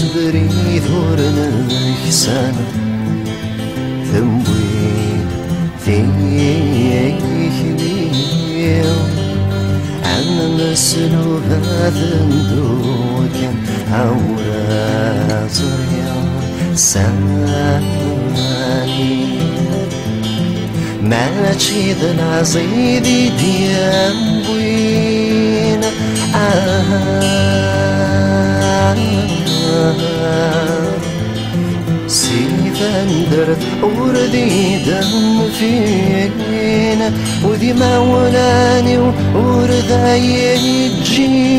سبري ثورنا الإحسان ثموين ثيكلي عنا مسلو ذندوكا عورا صريا ساني ما تشيد العزيدي ديان بوين سيفا درت وردي دم فينا وذي مولاني وردا يجيم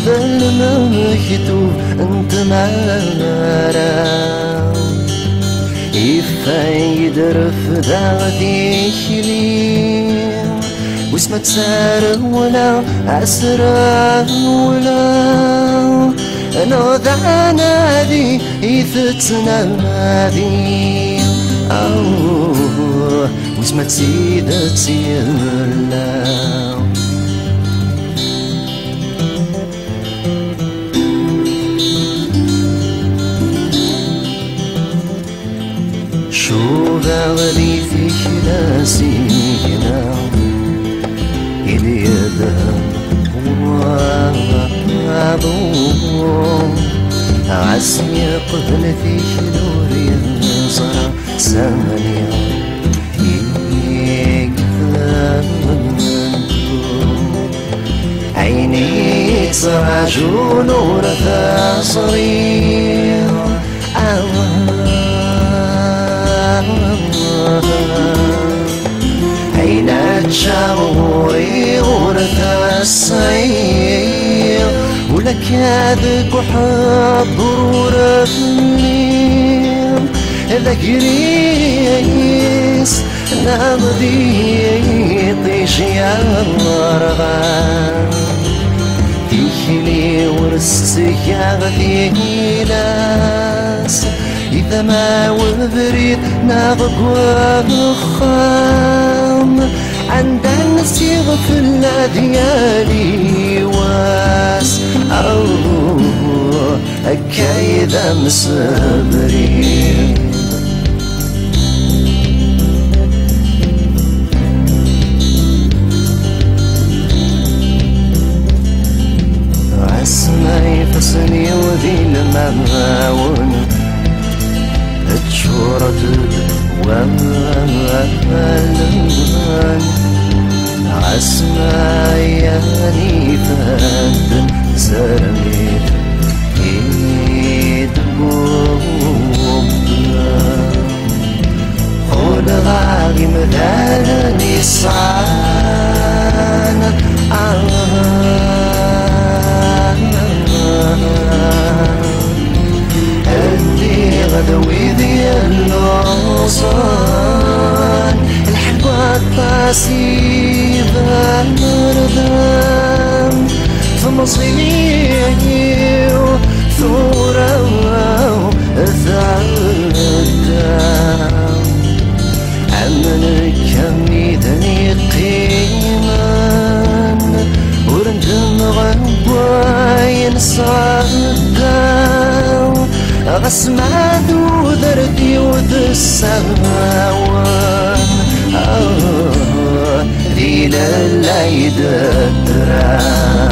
ذا المكتوب انت مارا يفايدر في داغدي خليم واسمه تسار ولا عسر ولا انا ذا نادي يفتنا نادي واسمه تسيد تسيرلا شو غالي في خلاسينا إلي يدهم وعضوم عسي قبل في خلور ينصر سمنيا عيني سراجون ورثا صرير عينات شعوري ورثا الصير ولك يدك وحب ورثني ذا قريس ناضي طيش يا مرغان تيخلي ورستك يا غثي ناس إذا ما وبريد ناضق وخام عند النسيغ في الأديالي واس أكايدا مصبرين عسماي فصني وذي المعاون الشورة والألوان عسماياني فهد زرميت إيد بوبلا خود غاغي مداني صعان غدوي ذي النصان الحلوة الطاسيبة المردام في مصيري وثورة وثعدام عمل كميدني قيمان ورندم غواين صدام غسمة ذردي وذ السماوان ذي للعيد الدرام